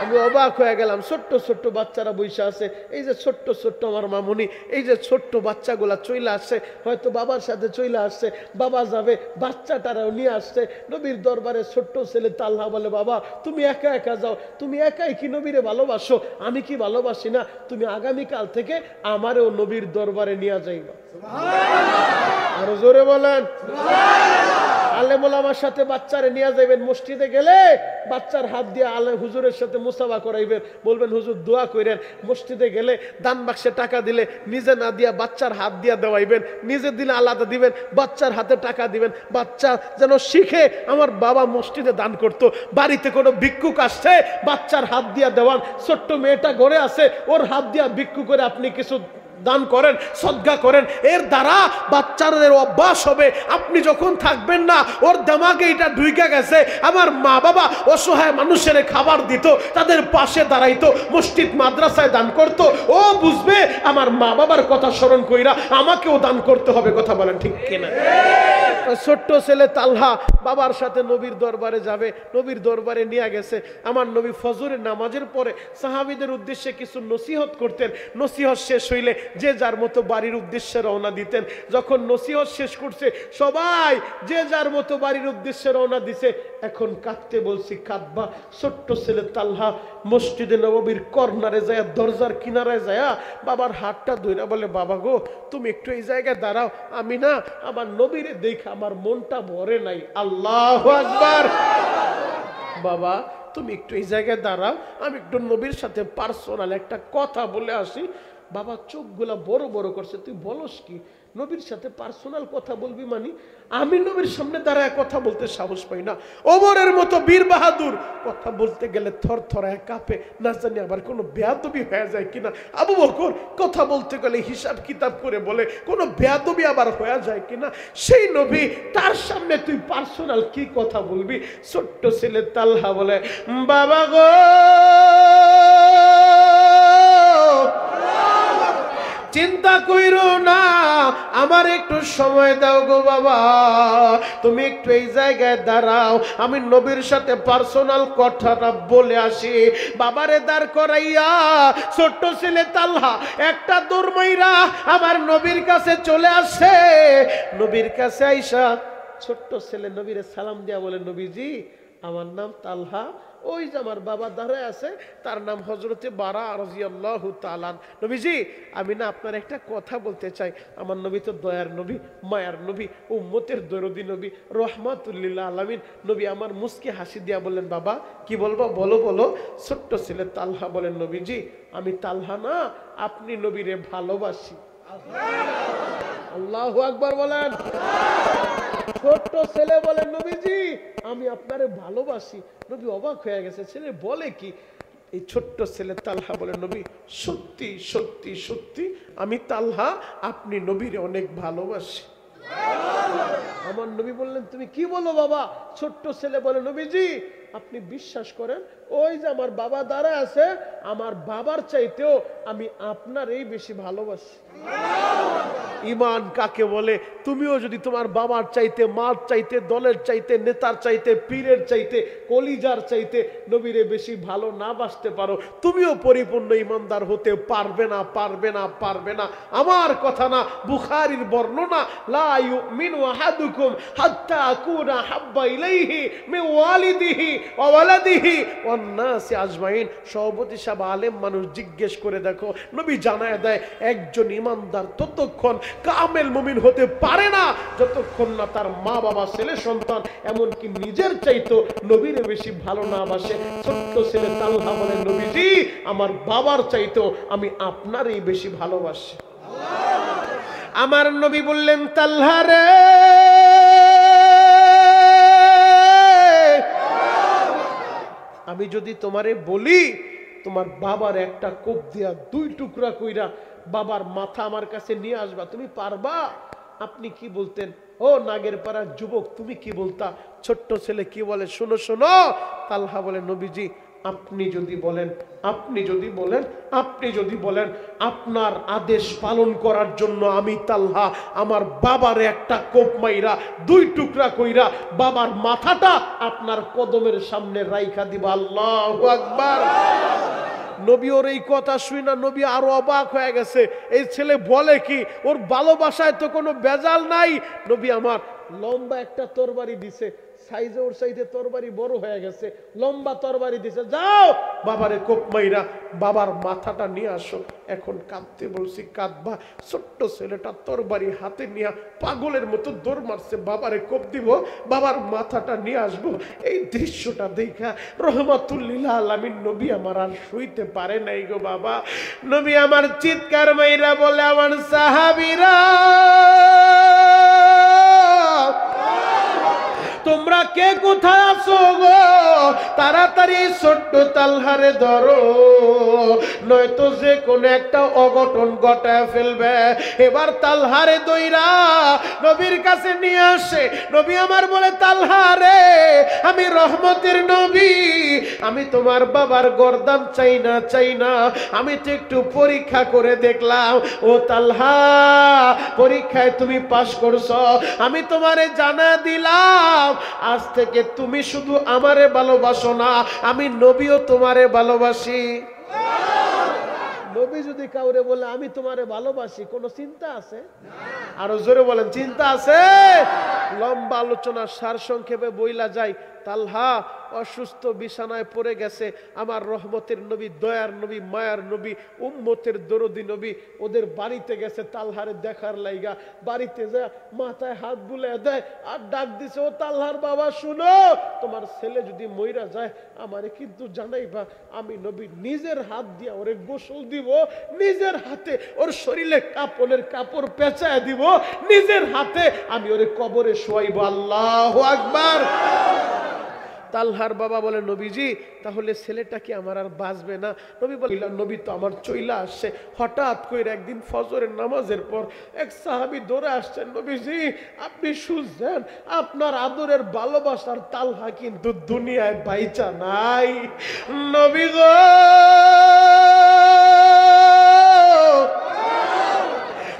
আমি অবাক হয়ে গেলাম, ছোট্ট ছোট্ট বাচ্চারা বসে আছে, এই যে ছোট্ট ছোট্ট আমার মামুনি, এই যে ছোট্ট বাচ্চাগুলা চলে আসছে, হয়তো বাবার সাথে চলে আসছে, বাবা যাবে, বাচ্চাটারাও নিয়ে আসছে নবীর দরবারে। ছোট্ট ছেলে তালহা বলে, বাবা তুমি একা একা যাও, তুমি একাই কি নবীরে ভালোবাসো? আমি কি ভালোবাসি না? তুমি আগামীকাল থেকে আমারও নবীর দরবারে নিয়ে যাইবা। আরো জোরে বলেন। আলেম ওলামার সাথে বাচ্চারে নিয়ে যাবেন, মসজিদে গেলে বাচ্চার হাত দিয়ে আলেম হুজুরের সাথে মুসাফা করাইবেন, বলবেন হুজুর দোয়া করেন। মসজিদে গেলে দান বাক্সে টাকা দিলে নিজে না দিয়া বাচ্চার হাত দিয়া দেওয়াইবেন, নিজে দিলে আলাদা দিবেন, বাচ্চার হাতে টাকা দিবেন। বাচ্চা যেন শিখে আমার বাবা মসজিদে দান করতো। বাড়িতে কোনো ভিক্ষুক আসছে, বাচ্চার হাত দিয়া দেওয়ান। ছোট্ট মেয়েটা ঘরে আছে, ওর হাত দিয়া ভিক্ষু করে আপনি কিছু দান করেন, সদকা করেন। এর দ্বারা বাচ্চাদের অভ্যাস হবে, আপনি যখন থাকবেন না ওর দিমাগে এটা ঢুকে গেছে, আমার মা বাবা অসহায় মানুষের খাবার দিত, তাদের পাশে দাঁড়াইতো, মসজিদ মাদ্রাসায় দান করত। ও বুঝবে আমার মা বাবার কথা স্মরণ কইরা আমাকেও দান করতে হবে। কথা বলেন ঠিক কিনা? ছোট্ট ছেলে তালহা বাবার সাথে নবীর দরবারে যাবে, নবীর দরবারে নিয়ে গেছে। আমার নবী ফজরের নামাজের পরে সাহাবীদের উদ্দেশ্যে কিছু নসিহত করতেন। নসিহত শেষ হইলে যে যার মতো বাড়ির উদ্দেশ্যে রওনা দিতেন। যখন নসিহত শেষ করছে সবাই যে যার মতো বাড়ির উদ্দেশ্যে রওনা দিছে। এখন কাঁদতে বলছি, কাঁদবা। ছোট্ট ছেলে তালহা মসজিদে নববীর কর্নারে যায়, দরজার কিনারায় যায় বাবার হাতটা ধইরা বলে, বাবা গো তুমি একটু এই জায়গায় দাঁড়াও, আমি না আমার নবীরে দেখে আমার মনটা ভরে নাই। আল্লাহু আকবার। বাবা তুমি একটু এই জায়গায় দাঁড়াও, আমি একটু নবীর সাথে পার্সোনাল একটা কথা বলে আসি। বাবা চোখগুলা বড় বড় করছে, তুই বলস কি? নবীর সাথে পার্সোনাল কথা বলবি মানে? আমি নবীর সামনে দাঁড়ায় কথা বলতে সাহস পাই না। ওমরের মতো বীর বাহাদুর কথা বলতে গেলে থর থরায় কাঁপে, না জানি আবার কোনো বেয়াদবি হয়ে যায় কিনা। আবু বকর কথা বলতে গেলে হিসাব কিতাব করে বলে, কোনো বেয়াদবি আবার হয়ে যায় কিনা। সেই নবী, তার সামনে তুই পার্সোনাল কি কথা বলবি? ছোট্ট ছেলে তালহা বলে, বাবা গো চিন্তা কইরো না, আমার একটু সময় দাও গো বাবা, তুমি একটু এই জায়গায় দাঁড়াও, আমি নবীর সাথে পার্সোনাল কথাটা বলে আসি। বাবারে দাঁড় করাইয়া ছোট্ট ছেলে তালহা একটা দৌড় মাইরা আমার নবীর কাছে চলে আসে। নবীর কাছে আইসা ছোট্ট ছেলে নবীরে সালাম দিয়া বলে, নবীজি আমার নাম তালহা, ওই যে আমার বাবা দাঁড়ায় আছে তার নাম হযরতে বারা রাদিয়াল্লাহু তাআলা। নবীজি আমি না আপনার একটা কথা বলতে চাই। আমার নবী তো দয়ার নবী, মায়ার নবী, উম্মতের দরদি নবী, রহমাতুল লিল আলামিন নবী। আমার মুস্কি হাসি দিয়া বললেন, বাবা কি বলবো বলো বলো। ছোট্ট ছেলে তালহা বলেন, নবীজি আমি তালহা না, আপনি নবীরে ভালোবাসি। আল্লাহু আকবার বলেন। ছোট্ট ছেলে বলেন, নবীজি আমি আপনারে ভালোবাসি। নবী অবাক হয়ে গেছে, ছেলে বলে কি? এই ছোট্ট ছেলে তালহা বলে, নবী সত্যি সত্যি সত্যি আমি তালহা আপনি নবীরে অনেক ভালোবাসি। আমার নবী বললেন, তুমি কি বলো বাবা? ছোট্ট ছেলে বলে, নবীজি আপনি বিশ্বাস করেন, ওই যে আমার বাবা দাঁড়ায় আছে, আমার বাবার চাইতেও আমি আপনারই বেশি ভালোবাসি। ঈমান কাকে বলে? তুমিও যদি তোমার বাবার চাইতে, মার চাইতে, দলের চাইতে, নেতার চাইতে, পীরের চাইতে, কলিজার চাইতে নবীরে বেশি ভালো না বাসতে পারো, তুমিও পরিপূর্ণ ঈমানদার হতে পারবে না, পারবে না, পারবে না। আমার কথা না, বুখারীর বর্ণনা, লা ইউমিনু আহাদুকুম হাত্তা আকুনা হাব্বা ইলাইহি মিন ওয়ালিদিহি ওয়া ওয়ালাদিহি ওয়ান নাসি আজমাইন। সভাপতি সাহেব আলেম মানুষ, জিজ্ঞেস করে দেখো। নবী জানায় দেয়, একজন ঈমানদার ততক্ষণ কামেল মুমিন হতে পারে না যতক্ষণ না তার মা বাবা, ছেলে সন্তান, এমনকি নিজের চাইতো নবীরে বেশি ভালো না বাসে। ছোট্ট ছেলে তালহা বলে, নবীজি আমার বাবার চাইতো আমি আপনারই বেশি ভালোবাসি। আমার নবী বললেন, তালহা রে আমি যদি তোমারে বলি তোমার বাবার একটা কোপ দিয়া দুই টুকরা কইরা বাবার মাথা আমার কাছে নিয়ে আসবা, তুমি পারবা? আপনি কি বলতেন? ও নাগের পাড়ার যুবক তুমি কি বলতা? ছোট্ট ছেলে কি বলে শোনো শোনো। তালহা বলে, নবীজি আপনি যদি বলেন, আপনি যদি বলেন, আপনি যদি বলেন, আপনার আদেশ পালন করার জন্য আমি তালহা আমার বাবার একটা কোপ মাইরা দুই টুকরা কইরা বাবার মাথাটা আপনার কদমের সামনে রাইখা দিবা। আল্লাহু আকবার। নবী ওর এই কথা শুই না নবী আরো অবাক হয়ে গেছে। এই ছেলে বলে কি? ওর ভালোবাসায় তো কোনো বেজাল নাই। নবী আমার লম্বা একটা তরবারি দিছে, সাইজে ওর সাইজে তরবারি বড় হয়ে গেছে, লম্বা তরবারি দিছে, যাও বাবারে কোপ মাইরা বাবার মাথাটা নিয়ে আসো। এখন কাঁদতে বলছি, কাঁদবা? ছোট্ট ছেলেটা তরবারি হাতে নিয়ে পাগলের মতো দৌড় মারছে, বাবারে কোপ দিব, বাবার মাথাটা নিয়ে আসবো। এই দৃশ্যটা দেখা রহমাতুল লিল আলামিন নবী আমার আর শুইতে পারে নাই গো বাবা। নবী আমার চিৎকার মাইরা বলে, আমার সাহাবীরা তোমরা তোমরা কে কোথায় আছো গো, তাড়াতাড়ি ছোট্ট তালহারে ধরো, নয়তো যে কোন একটা অঘটন ঘটায় ফেলবে। এবার তালহারে দইরা নবীর কাছে নিয়ে আসে। নবী আমার বলে, তালহারে আমি রহমতের নবী, আমি তোমার বাবার গর্দান চাই না, আমি তো একটু পরীক্ষা করে দেখলাম। ও তালহা, পরীক্ষায় তুমি পাশ করছো, আমি তোমারে জানা দিলাম আজ থেকে তুমি শুধু আমারে ভালোবাসো না, আমি নবীও তোমারে ভালোবাসি। নবী যদি কাউরে বলে আমি তোমারে ভালোবাসি, কোনো চিন্তা আছে? আরো জোরে বলেন, চিন্তা আছে? লম্বা আলোচনা সার সংক্ষেপে বইলা যায়। তালহা অসুস্থ বিছানায় পড়ে গেছে। আমার রহমতের নবী, দয়ার নবী, মায়ার নবী, উম্মতের দরদি নবী ওদের বাড়িতে গেছে তালহারে দেখার লাইগা। বাড়িতে যা মাথায় হাত বুলে দেয় আর ডাক দিছে, ও তালহার বাবা শুনো, তোমার ছেলে যদি মইরা যায় আমারে কিন্তু জানাইবা, আমি নবী নিজের হাত দিয়া ওরে গোসল দিব, নিজের হাতে ওর শরীরে কাপড়ের কাপড় পেঁচায় দিব, নিজের হাতে আমি ওরে কবরে শোয়াইব। আল্লাহু আকবার। তালহার বাবা বলে, নবীজি তাহলে ছেলেটা কি আমার আর বাঁচবে না? নবী বললেন, নবী তো আমার চইলা আসছে। হঠাৎ করে একদিন ফজরের নামাজের পর এক সাহাবী দৌড়ে আসছেন, নবীজি আপনি শুনছেন আপনার আদরের ভালোবাসার তালহা কিন্তু দুনিয়ায় বাইচা নাই। নবী গো,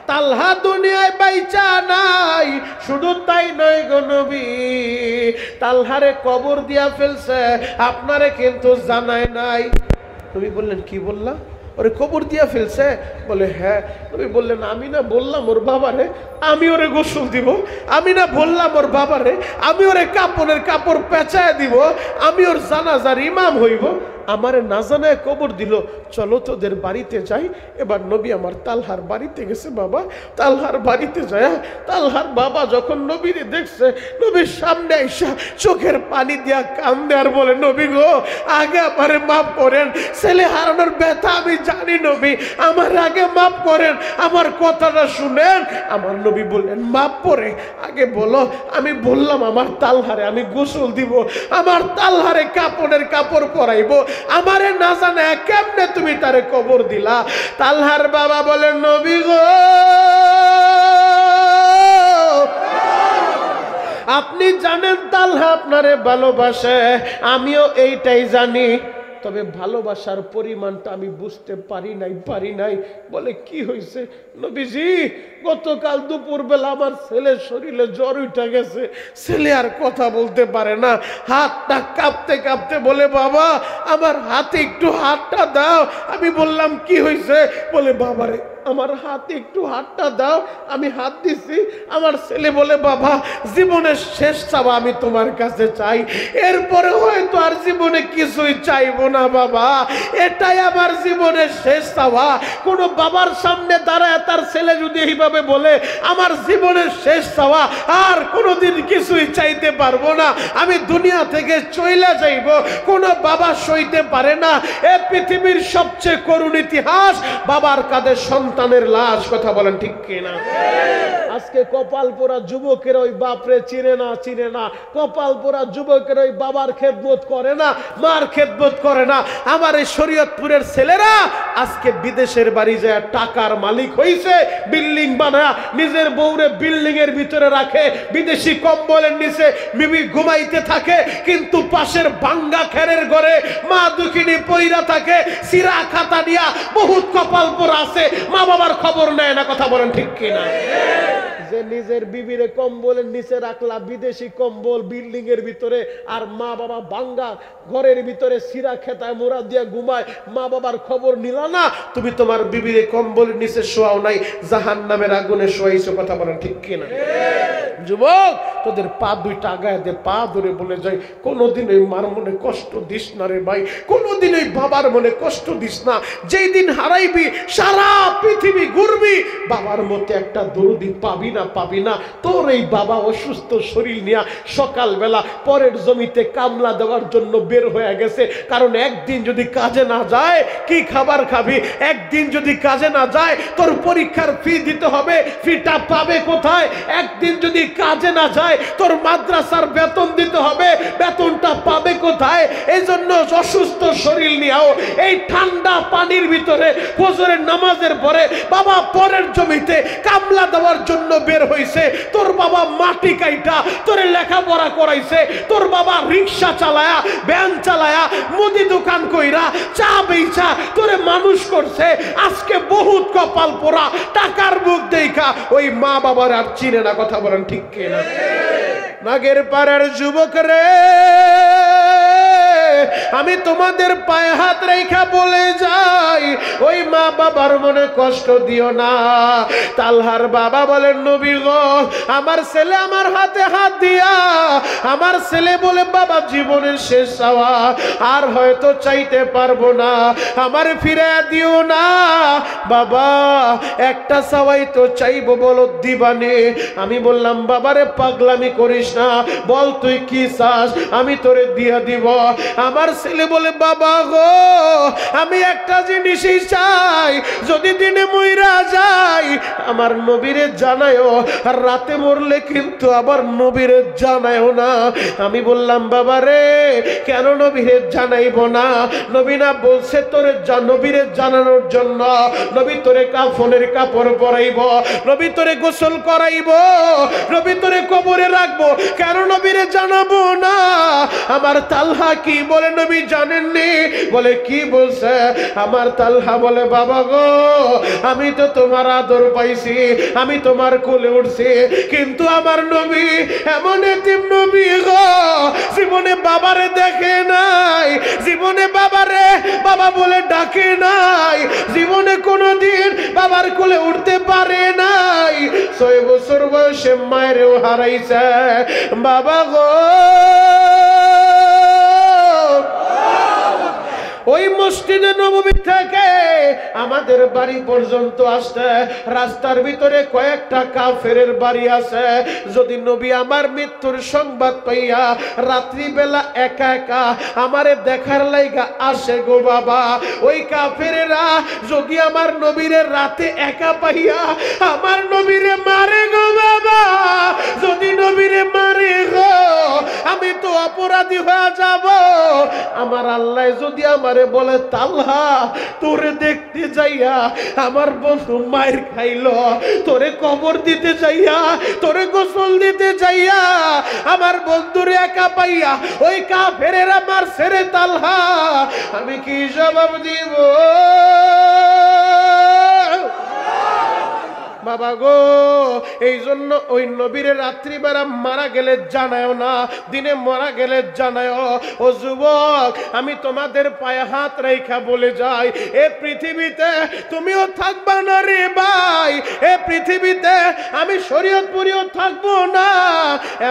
তালহা দুনিয়ায় বাইচা নাই। শুধু তাই নয় গো নবী, তালহারে কবর দিয়া ফেলছে, আপনারে কিন্তু জানায় নাই। নবী বললেন, কি বললা? ওরে কবর দিয়া ফেলছে? বলে হ্যাঁ। নবী বললেন, আমি না বললাম ওর বাবারে আমি ওরে গোসল দিব, আমি না বললাম ওর বাবারে আমি ওরে কাপড়ের কাপড় পেঁচায় দিব, আমি ওর জানাজার ইমাম হইব, আমারে না জানায় কবর দিল। চলো তোদের বাড়িতে যাই। এবার নবী আমার তালহার বাড়িতে গেছে। বাবা তালহার বাড়িতে যায়, তালহার বাবা যখন নবীরে দেখছে, নবীর সামনে আইসা চোখের পানি দিয়া কান্দে আর বলে, নবী গো আগে আমারে মাফ করেন, ছেলে হারানোর ব্যথা আমি জানি নবী, আমার আগে মাফ করেন, আমার কথাটা শুনেন। আমার নবী বললেন, মাফ করে আগে বলো, আমি বললাম আমার তালহারে আমি গোসল দিব, আমার তালহারে কাপড়ের কাপড় পরাইবো, আমারে না জানে কেমনে তুমি তারে কবর দিলা? তালহার বাবা বলেন, নবী গো আপনি জানেন তালহা আপনারে ভালোবাসে, আমিও এইটাই জানি, তবে ভালোবাসার পরিমাণটা আমি বুঝতে পারি নাই। বলে কি হয়েছে? নবীজি গতকাল দুপুর বেলা আমার ছেলের শরীরে জ্বর উঠে গেছে, ছেলে আর কথা বলতে পারে না, হাতটা কাঁপতে কাঁপতে বলে, বাবা আমার হাতে একটু হাতটা দাও। আমি বললাম কি হয়েছে? বলে, বাবারে আমার হাতে একটু হাতটা দাও। আমি হাত দিছি। আমার ছেলে বলে, বাবা জীবনের শেষ চাওয়া আমি তোমার কাছে চাই, এরপরে হয়তো আর জীবনে কিছুই চাইবো না বাবা, এটাই আমার জীবনের শেষ চাওয়া। কোনো বাবার সামনে দাঁড়ায় তার ছেলে যদি এইভাবে বলে আমার জীবনের শেষ চাওয়া, আর কোনোদিন কিছুই চাইতে পারবো না, আমি দুনিয়া থেকে চইলা যাইব, কোনো বাবা সইতে পারে না। এ পৃথিবীর সবচেয়ে করুণ ইতিহাস, বাবার কাঁধে সন্তানের লাশ। কথা বলেন ঠিক কিনা? আজকে কপাল পোড়া যুবকের ওই বাপরে চিনে না, কপাল পোড়া যুবকের ওই বাবার খেদমত করে না, মার খেদমত করে না। আমার এই শরীয়তপুরের ছেলেরা আজকে বিদেশের বাড়ি যায় টাকার মালিক হইছে, বিল্ডিং বানায় নিজের বউরে বিল্ডিং এর ভিতরে রাখে, বিদেশি কম্বলের নিচে মিমি ঘুমাইতে থাকে, কিন্তু পাশের ভাঙ্গা খেরের ঘরে মা দুঃখিনী পইরা থাকে, সিরা খাতা দিয়া বহুত কপাল পোড়া আছে, মা বাবার খবর নেয় না। কথা বলেন ঠিক কিনা? যে নিজের বিবিরে কম্বলের নিচে রাখলা, বিদেশি কম্বল বিল্ডিং এর ভিতরে, আর মা বাবা ভাঙ্গা ঘরের ভিতরে সিরা খেতায় মোড়া দিয়া ঘুমায়, মা বাবার খবর নিলা না, তুমি তোমার বিবিরে কম্বলের নিচে শোয়াও নাই, জাহান্নামের আগুনে শোয়াইছো। কথা বলেন ঠিক কিনা? যুবক তোদের পা দুইটা আগায় দে, পা ধরে বলে যাই, কোনোদিন ওই মার মনে কষ্ট দিস না রে ভাই, কোনোদিন ওই বাবার মনে কষ্ট দিস না। যেই দিন হারাইবি সারা পৃথিবী ঘুরবি, বাবার মতে একটা দরদি পাবি না পাবি না। তোর এই বাবা অসুস্থ শরীর নিয়ে সকালবেলা পরের জমিতে কামলা দেওয়ার জন্য বের হয়ে গেছে, কারণ একদিন যদি কাজে না যায় কি খাবার খাবি? একদিন যদি কাজে না যায় তোর পরীক্ষার ফি দিতে হবে, ফিটা পাবে কোথায়? একদিন যদি কাজে না যায় তোর মাদ্রাসার বেতন দিতে হবে, বেতনটা পাবে কোথায়? এই জন্য অসুস্থ শরীর নিয়েও এই ঠান্ডা পানির ভিতরে ফজরের নামাজের পরে বাবা পরের জমিতে কামলা দেওয়ার জন্য বের হইছে। তোর বাবা মাটি কাইটা তোরে লেখাপড়া করাইছে, তোর বাবা রিক্সা চালায়া, ভ্যান চালায়া, মুদি দোকান কইরা, চা বেচা তোরে মানুষ করছে। আজকে বহুত কপাল পোড়া টাকার মুখ দেখা ওই মা বাবার আর চিনে না। কথা বলেন ঠিক কিনা? নাগের পাড়ার যুবক রে, আমি তোমাদের পায়ে হাত রেখা বলে যাই, ওই মা বাবার মনে কষ্ট দিও না। তালহার বাবা বলেন, নবী গো, আমার ছেলে আমার হাতে হাত দিয়া, আমার ছেলে বলে বাবা জীবনের শেষ চাওয়া আর হয়তো চাইতে পারবো না, আমার ফিরে দিও না বাবা, একটা চাওয়াই তো চাইবো, বলো দিবানে। আমি বললাম, বাবারে পাগলামি করিস না, বল তুই কি চাস, আমি তোরে দিয়া দিব। আমার ছেলে বলে, বাবা গো, আমি একটা জিনিসই চাই, যদি দিনে মইরা যাই আমার নবীরে জানায়ও, আর রাতে মরলে কিন্তু আবার নবীরে জানায়ও না। আমি বললাম, বাবা রে, কেন নবীরে জানাইব না? নবী না বলছে তোরে নবীরে জানানোর জন্য? নবী তোরে কাফনের কাপড় পরাইব, নবী তোরে গোসল করাইব, নবী তোরে কবরে রাখবো, কেন নবীরে জানাবো না? আমার তালহা কি বলে নবী জানেননি? বলে কি বলছে? আমার তালহা বলে, বাবা গো, আমি তো তোমার আদর পাইছি, আমি তোমার কোলে উঠছি, কিন্তু আমার নবী এমন এতিম নবী গো, জীবনে বাবারে দেখে নাই, জীবনে বাবারে বাবা বলে ডাকে নাই, জীবনে কোনোদিন বাবার কোলে উঠতে পারে নাই, 6 বছর বয়সে মায়েরও হারাইছে। বাবা গো, ওই মসজিদে নববী থেকে আমাদের বাড়ি পর্যন্ত আসতে রাস্তার ভিতরে কয়েকটা কাফেরের বাড়ি আছে। যদি নবী আমার মৃত্যুর সংবাদ পাইয়া রাত্রিবেলা একা একা আমারে দেখার লাইগা আসে গো বাবা, ওই কাফেরেরা যদি আমার নবীরে রাতে একা পাইয়া আমার নবীরে মারে গো বাবা, যদি নবীরে মারে গো, আমি তো অপরাধী হয়ে যাব। আমার আল্লাহ যদি আমারে বলে, তালহা তোরে দেখতে যাইয়া আমার বন্ধু মায়ের খাইলো, তোরে কবর দিতে যাইয়া, তোরে গোসল দিতে যাইয়া আমার বন্ধুরে একা পাইয়া ওই কাফেরেরা মারছে রে তালহা, আমি কি জবাব দিব? বাবা গো, এই জন্য ওই নবীরে রাত্রিবেলা মারা গেলে জানায়ও না, দিনে মারা গেলে জানায়ও। ও যুবক, আমি তোমাদের পায়ে হাত রেখা বলে যাই, এ পৃথিবীতে তুমিও থাকবা না রে ভাই, এ পৃথিবীতে আমি শরীয়তপুরিও থাকবো না।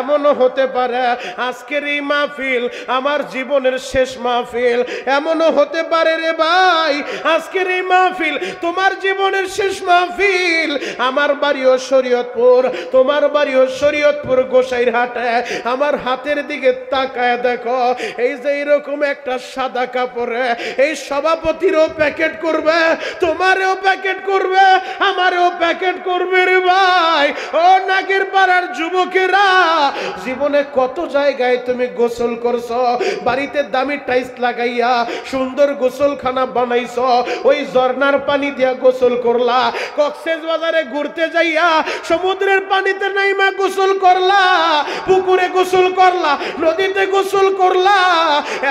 এমনও হতে পারে আজকের এই মাহফিল আমার জীবনের শেষ মাহফিল, এমনও হতে পারে রে ভাই আজকের এই মাহফিল তোমার জীবনের শেষ মাহফিল। আমার বাড়িও শরীয়তপুর, তোমার বাড়িও শরীয়তপুর গোসাইরহাটে। আমার হাতের দিকে তাকায় দেখো, এই যে এরকম একটা সাদা কাপড়ে এই সভাপতিরও প্যাকেট করবে, তোমারও প্যাকেট করবে, আমারও প্যাকেট করবে রে ভাই। ও নাগের পাড়ার যুবকেরা, জীবনে কত জায়গায় তুমি গোসল করছো, বাড়িতে দামি টাইলস লাগাইয়া সুন্দর গোসলখানা বানাইছো, ওই ঝর্ণার পানি দিয়া গোসল করলা, কক্সেস বাজারে ঘুরতে যাইয়া সমুদ্রের পানিতে নাইমা গোসল করলা, পুকুরে গোসল করলা, নদীতে গোসল করলা।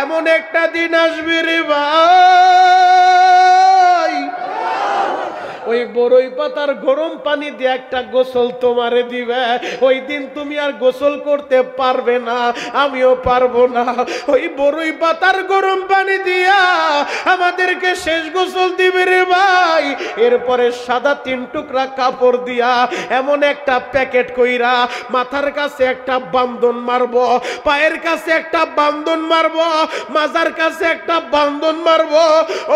এমন একটা দিন আসবে রে ভাই, ওই বড়ই পাতার গরম পানি দিয়ে একটা গোসল তোমারে দিবে, ওই দিন তুমি আর গোসল করতে পারবে না, আমিও পারবো না। ওই বড়ই পাতার গরম পানি দিয়া আমাদেরকে শেষ গোসল দিবে রে ভাই। এরপরে সাদা 3 টুকরা কাপড় দিয়া এমন একটা প্যাকেট কইরা মাথার কাছে একটা বান্ধন মারবো, পায়ের কাছে একটা বান্ধন মারবো, মাজার কাছে একটা বান্ধন মারবো।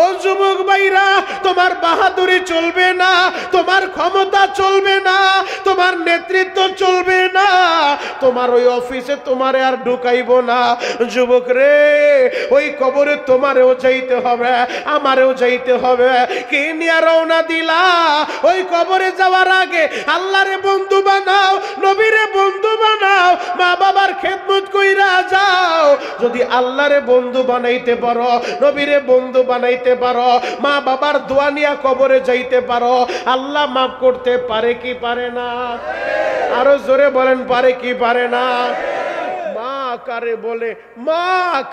ও যুবক ভাইরা, তোমার বাহাদুরি চলবে চলবে না, তোমার ক্ষমতা চলবে না, তোমার নেতৃত্ব চলবে না, তোমার ওই অফিসে তোমারে আর ঢুকাইব না। যুবক রে, ওই কবরে তোমারেও যাইতে হবে, আমারেও যাইতে হবে। কি নিয়ে রওনা দিলা? ওই কবরে যাওয়ার আগে আল্লাহরে বন্ধু বানাও, নবীরে বন্ধু বানাও, মা বাবার খেদমত কইরা যাও। যদি আল্লাহরে বন্ধু বানাইতে পারো, নবীরে বন্ধু বানাইতে পারো, মা বাবার দোয়া নিয়ে কবরে যাইতে পারো, আল্লাহ মাফ করতে পারে কি পারে না? আরো জোরে বলেন, পারে কি পারে না? মা কারে বলে, মা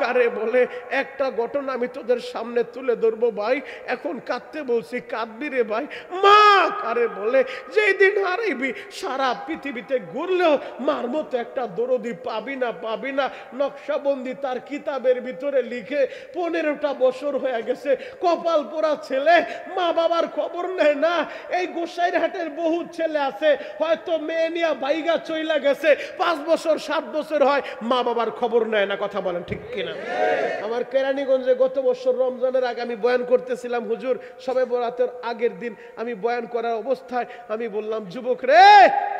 কারে বলে? একটা ঘটনা আমি তোদের সামনে তুলে ধরবো ভাই। এখন কাঁদতে বলছি, কাঁদবি রে ভাই। মা কারে বলে? যেই দিন হারাইবি, সারা পৃথিবীতে ঘুরলেও মার মতো একটা দরদি পাবি না, পাবি না। নকশাবন্দি তার কিতাবের ভিতরে লিখে 15টা বছর হয়ে গেছে, কপাল পোড়া ছেলে, মা বাবার খবর নেয় না। এই গোসাইরহাটের বহু ছেলে আছে, হয়তো মেয়ে নিয়ে বাইগা চইলা গেছে, 5 বছর 7 বছর হয়, মা বাবার খবর নেয় না। কথা বলেন ঠিক কিনা? আমার কেরানীগঞ্জে গত বছর রমজানের আগে আমি বয়ান করতেছিলাম, হুজুর সবে বরাতের আগের দিন আমি বয়ান করার অবস্থায় আমি বললাম, যুবক রে,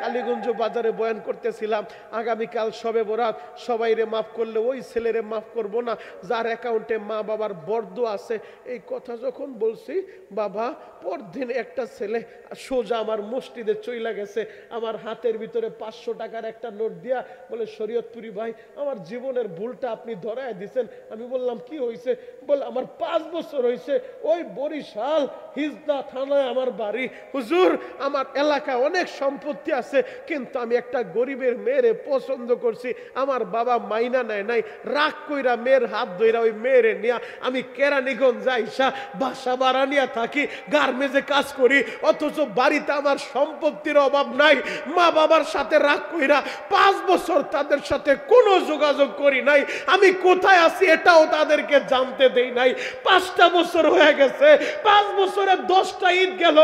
কালীগঞ্জ বাজারে বয়ান করতেছিলাম, আগামীকাল সবে বরাত, সবাইরে মাফ করলে ওই ছেলেরে মাফ করব না যার অ্যাকাউন্টে মা বাবার বর্দ আছে। এই কথা যখন বলছি, বাবা পরদিন একটা ছেলে সোজা আমার মসজিদে চইলা গেছে, আমার হাতের ভিতরে 500 টাকার একটা নোট দিয়া বলে, শরীয়তপুরি ভাই, আমার জীবনের ভুলটা আপনি ধরায় দিছেন। আমি বললাম, কি হয়েছে? বলে, আমার 5 বছর হয়েছে ওই বরিশাল হিজদা থানায় আমার বাড়ি। হুজুর, আমার এলাকায় অনেক সম্পত্তি আছে, কিন্তু আমি একটা গরিবের মেয়েরে পছন্দ করছি, আমার বাবা মাইনা নেয় নাই, রাগ কইরা মেয়ের হাত ধইরা ওই মেয়েরে নিয়া আমি কেরানীগঞ্জ যাইসা বাসা ভাড়া নিয়া থাকি, গার্মেজে কাজ করি, অথচ বাড়িতে আমার সম্পত্তির অভাব নাই। মা বাবার সাথে রাগ কইরা 5 বছর তাদের সাথে কোনো যোগাযোগ করি নাই, আমি কোথায় আছি এটাও তাদেরকে জানতে দেই নাই। 5টা বছর হয়ে গেছে, 5 বছরে 10টা ঈদ গেল,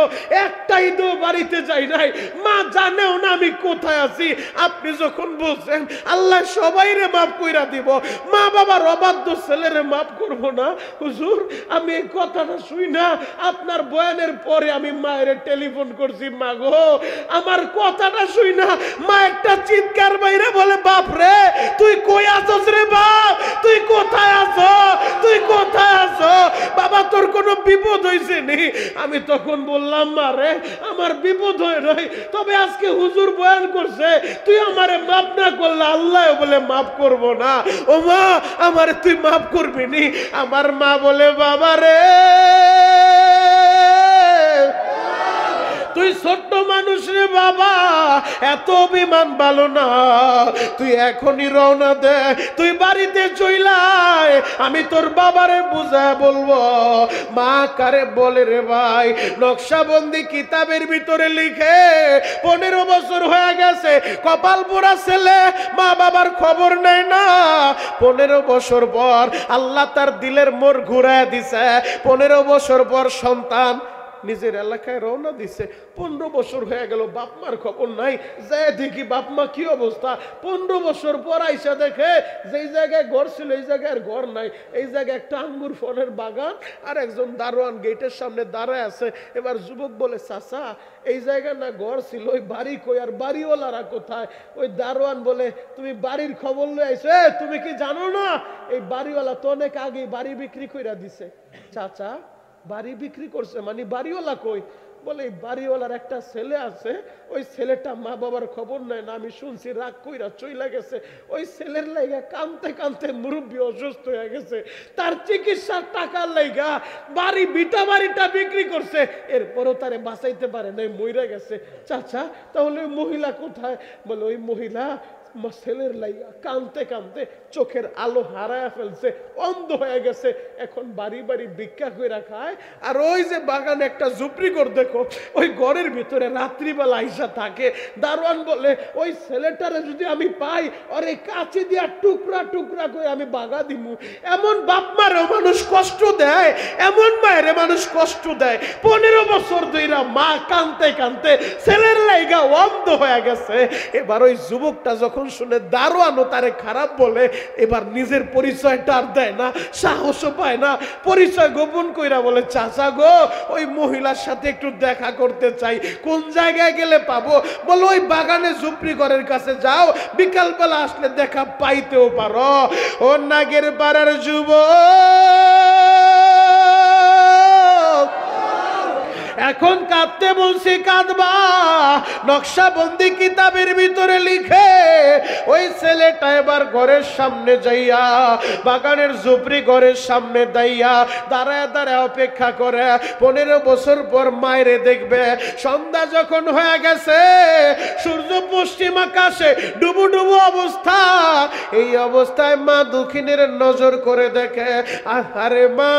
একটা ঈদও বাড়িতে যাই নাই, মা জানেও না আমি কোথায় আছি। আপনি যখন বলছেন আল্লাহ সবাইরে মাফ কইরা দিব, মা বাবার অবাধ্য ছেলেরে মাফ করব না, হুজুর আমি এই কথাটা শুই না আপনার বয়ানের পরে আমি মায়ের টেলিফোন করছি, মা গো আমার কথাটা শুই না, মা একটা চিৎকার বাইরে বলে, বাপ রে তুই কই আছস রে বাপ, তুই কোথায় আছো, তুই কোথায় আছো? বাবা তোর কোনো বিপদ হইছে নি? আমি তখন বললাম, মা রে আমার বিপদ হয় নাই, তবে আজকে হুজুর বয়ান করছে, তুই আমারে মাফ না করলে আল্লাহ বলে মাফ করব না। ও মা, আমারে তুই মাফ করবি নি? আমার মা বলে, বাবা রে তুই ছোট্ট মানুষ রে বাবা, এত অভিমান ভালো না, তুই এখনই রওনা দে, তুই বাড়িতে চইলায়, আমি তোর বাবারে বুঝায় বলবো। মা কারে বলে রে ভাই? নকশাবন্দি কিতাবের ভিতরে লিখে 15 বছর হয়ে গেছে, কপাল পোড়া ছেলে, মা বাবার খবর নেয় না। 15 বছর পর আল্লাহ তার দিলের মোড় ঘুরায় দিছে, 15 বছর পর সন্তান নিজের এলাকায় রওনা দিছে। 15 বছর হয়ে গেল, বাপ মার খবর নাই। যায় দেখি বাপ মা কি অবস্থা। 15 বছর পর আইসা দেখে যেই জায়গায় ঘর ছিল এই জায়গায় আর ঘর নাই, এই জায়গায় একটা আঙ্গুর ফলের বাগান, আর একজন দারোয়ান গেটের সামনে দাঁড়ায় আছে। এবার যুবক বলে, চাচা এই জায়গায় না ঘর ছিল, ওই বাড়ি কই, আর বাড়িওয়ালারা কোথায়? ওই দারোয়ান বলে, তুমি বাড়ির খবর লয়ে আইছো, তুমি কি জানো না এই বাড়িওয়ালা তো অনেক আগে বাড়ি বিক্রি কইরা দিছে? চাচা বাড়ি বিক্রি করছে মানে বাড়িওয়ালা কই? বলে, এই বাড়িওয়ালার একটা ছেলে আছে, ওই ছেলেটা মা বাবার খবর নেয় না, আমি শুনছি রাগ কইরা চইলা গেছে। ওই ছেলের লাইগা কানতে কানতে মুরব্বী অসুস্থ হয়ে গেছে, তার চিকিৎসার টাকার লাইগা বাড়ি ভিটা বাড়িটা বিক্রি করছে, এরপরও তারে বাঁচাইতে পারে নাই, মইরা গেছে। চাচা তাহলে ওই মহিলা কোথায়? বলে, ওই মহিলা ছেলের লাইগা কানতে কানতে চোখের আলো হারায় ফেলছে, অন্ধ হয়ে গেছে, এখন বাড়ি বাড়ি ভিক্ষা কইরা খায়। আর ওই যে বাগানে একটা ঝুপড়ি ঘর দেখো, ওই ঘরের ভিতরে রাত্রিবেলা আইসা থাকে। দারোয়ান বলে, ওই ছেলেটারে যদি আমি পাই, আর এই কাঁচি দিয়া টুকরা টুকরা করে আমি বাগা দিমু। এমন বাপ মারেও মানুষ কষ্ট দেয়, এমন মায়ের মানুষ কষ্ট দেয়। 15 বছর ধইরা মা কানতে কানতে ছেলের লাইগা অন্ধ হয়ে গেছে। এবার ওই যুবকটা যখন বারণ শুনে দারোয়ানও তারে খারাপ বলে, এবার নিজের পরিচয়টা আর দেয় না, সাহসও পায় না, পরিচয় গোপন কইরা বলে, চাচা গো ওই মহিলার সাথে একটু দেখা করতে চাই, কোন জায়গায় গেলে পাবো? বলো ওই বাগানে ঝুপড়ি ঘরের কাছে যাও, বিকালবেলা আসলে দেখা পাইতেও পারো। ও নাগের পাড়ার যুবক, এখন কাঁদতে বলছি, কাঁদবা। নকশাবন্দি কিতাবের ভিতরে লিখে ওই ছেলেটা এবার ঘরের সামনে যাইয়া, বাগানের ঝুপড়ি ঘরের সামনে দাইয়া দাঁড়ায় দাঁড়ায় অপেক্ষা করে 15 বছর পর মায়েরে দেখবে। সন্ধ্যা যখন হয়ে গেছে, সূর্য পশ্চিম আকাশে ডুবু ডুবু অবস্থা, এই অবস্থায় মা দক্ষিণের নজর করে দেখে, আরে মা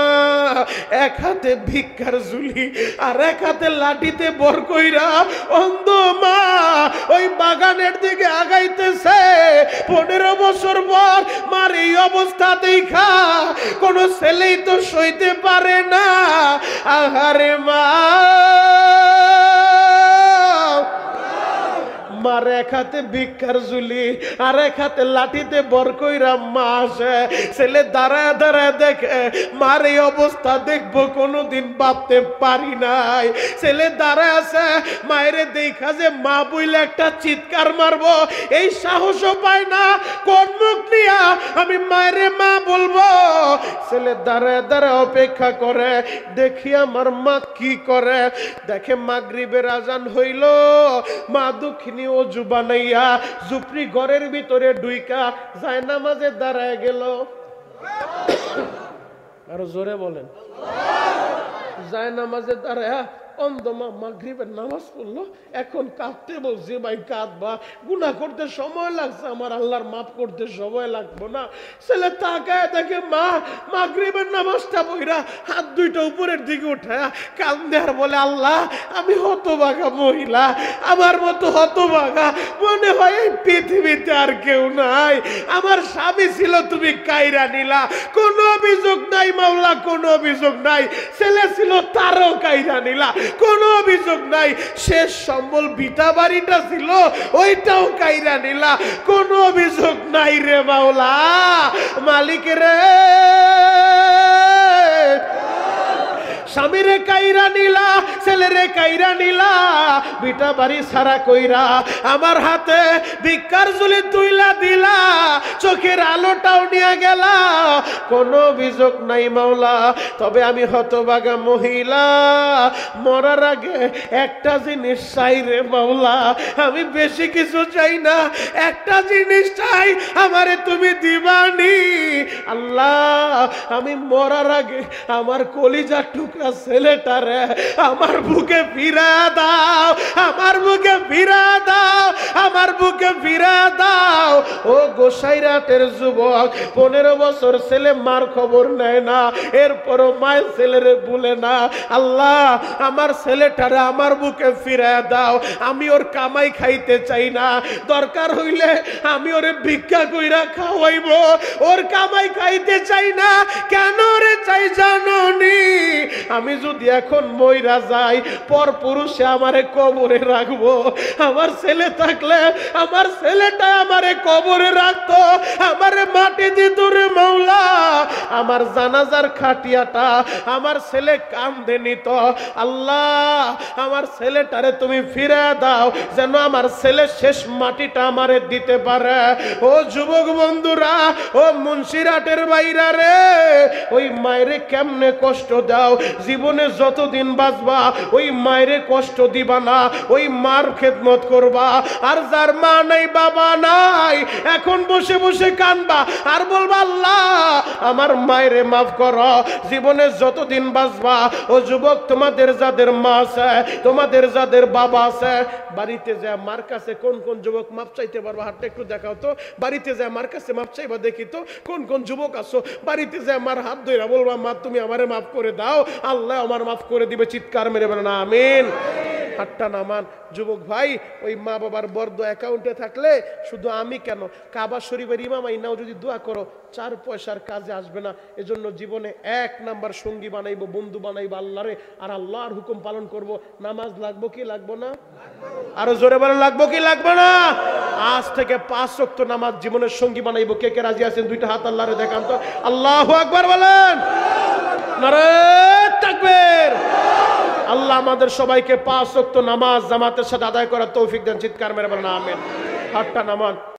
এক হাতে ভিক্ষার ঝুলি আর এক হাতে লাঠিতে বর কইরা অন্ধ মা ওই বাগানের দিকে আগাইতেছে। 15 বছর পর মার এই অবস্থা দেখা কোন ছেলেই তো সইতে পারে না। আহারে মা, মার এক হাতে ভিক্ষার ঝুলি আর এক হাতে লাঠিতে বর কইরা মা আসে। ছেলে দাঁড়ায় দাঁড়ায় দেখে মার এই অবস্থা দেখবো কোনোদিন ভাবতে পারি নাই। ছেলে দাঁড়ায় আছে, মায়েরে দেখা যে মা বইলে একটা চিৎকার মারবো এই সাহসও পায় না। কোন মুখ নিয়া আমি মায়েরে মা বলবো? ছেলে দাঁড়ায় দাঁড়ায় অপেক্ষা করে, দেখি আমার মা কি করে। দেখে মাগরিবের আজান হইল, মা দক্ষিণী অজু বানাইয়া ঝুপড়ি ঘরের ভিতরে ঢুইকা জায়নামাজে দাঁড়ায় গেল। আরো জোরে বলেন। জায়নামাজে দাঁড়ায় অন্ধ মা মাগরিবের নামাজ পড়লো। এখন কাঁদতে বলছি, ভাই কাঁদবা, গুনাহ করতে সময় লাগছে, আমার আল্লাহর মাফ করতে সময় লাগবো না। ছেলে তাকায় দেখে মা মাগরিবের নামাজটা পড়া হাত দুইটা উপরের দিকে উঠায় কান্দে আর বলে, আল্লাহ আমি হতভাগা মহিলা, আমার মতো হতভাগা মনে হয় এই পৃথিবীতে আর কেউ নাই। আমার স্বামী ছিল, তুমি কাইরা নিলা, কোনো অভিযোগ নাই মাওলা, কোনো অভিযোগ নাই। ছেলে ছিল, তারও কাইরা নিলা, কোনো অভিযোগ নাই। শেষ সম্বল ভিটা বাড়িটা ছিল, ওইটাও কাইরা নিলা, কোনো অভিযোগ নাই রে মাওলা। মালিক রে, স্বামীরে কাইরা নিলা, ছেলেরে কাইরা নিলা, বিটা বাড়ি সারা কইরা আমার হাতে ভিক্ষার ঝুলি তুইলা দিলা, চোখের আলোটাও নিয়ে গেলা, কোনো অভিযোগ নাই মাওলা। তবে আমি হতভাগা মহিলা, মরার আগে একটা জিনিস চাই রে মাওলা, আমি বেশি কিছু চাই না, একটা জিনিস চাই, আমারে তুমি দিবানি। আল্লাহ আমি মরার আগে আমার কলিজা টুকরা ছেলেটারে আমার বুকে ফিরা দাও, আমার বুকে ফিরা দাও, আমার বুকে ফিরা দাও। ও গোসাইরাটের যুবক, 15 বছর ছেলে মার খবর নেয় না, এরপরও মায়ের ছেলেরে ভুলে না। আল্লাহ আমার ছেলেটারে আমার বুকে ফিরা দাও, আমি ওর কামাই খাইতে চাই না, দরকার হইলে আমি ওরে ভিক্ষা কইরা খাওয়াইব, ওর কামাই খাইতে চাই না। কেন রে চাই জানোনি? আমি যদি এখন মইরা যাই, পর পুরুষে আমারে কবরে রাখবো। আমার ছেলে থাকলে আমার ছেলেটা আমারে কবরে রাখতো, আমারে মাটি দিত রে মাওলা। আমার জানাজার খাটিয়াটা আমার ছেলে কান্দে নিত। আল্লাহ আমার ছেলেটারে তুমি ফিরে দাও, যেন আমার ছেলে শেষ মাটিটা আমারে দিতে পারে। ও যুবক বন্ধুরা, ও মুন্সিরাটের বাইরা রে, ওই মায়েরে কেমনে কষ্ট দাও, জীবনে যতদিন বাঁচবা ওই মায়েরে কষ্ট দিবা না, ওই মার খেদমত করবা। আর যার মা নাই বাবা নাই, এখন বসে বসে কানবা আর বলবা, আল্লাহ আমার মায়েরে মাফ করো। জীবনে যতদিন বাঁচবা, ও যুবক তোমাদের যাদের মা আছে, তোমাদের যাদের বাবা আছে, বাড়িতে যায় মার কাছে কোন কোন যুবক মাপ চাইতে পারবা? হাতটা একটু দেখাও তো। বাড়িতে যায় মার কাছে মাপ চাইবা, দেখি তো কোন কোন যুবক আছো। বাড়িতে যায় মার হাত ধইরা বলবা, মা তুমি আমারে মাফ করে দাও, আল্লাহ আমার মাফ করে দিবে। চিৎকার মেরে বলেন আমিন। হাতটা নামান। যুবক ভাই, ওই মা বাবার বর্দ অ্যাকাউন্টে থাকলে শুধু আমি কেন, কাবা শরীফের ইমাম আইনাও যদি দোয়া করো 4 পয়সার কাজে আসবে না। এজন্য জীবনে 1 নাম্বার সঙ্গী বানাইবো, বন্ধু বানাইবো আল্লাহরে, আর আল্লাহর হুকুম পালন করব। নামাজ লাগবো কি লাগবো না? আরো জোরে বলেন লাগবো কি লাগবো না? আজ থেকে 5 ওয়াক্ত নামাজ জীবনের সঙ্গী বানাইবো। কে কে রাজি আছেন? দুইটা হাত আল্লাহরে দেখান তো। আল্লাহু আকবার বলেন। নারে তাকবীর। আল্লাহ আমাদের সবাইকে 5 ওয়াক্ত নামাজ জামাতের সাথে আদায় করার তৌফিক দেন। চিৎকার মেরে বলেন আমিন। হাতটা নামান।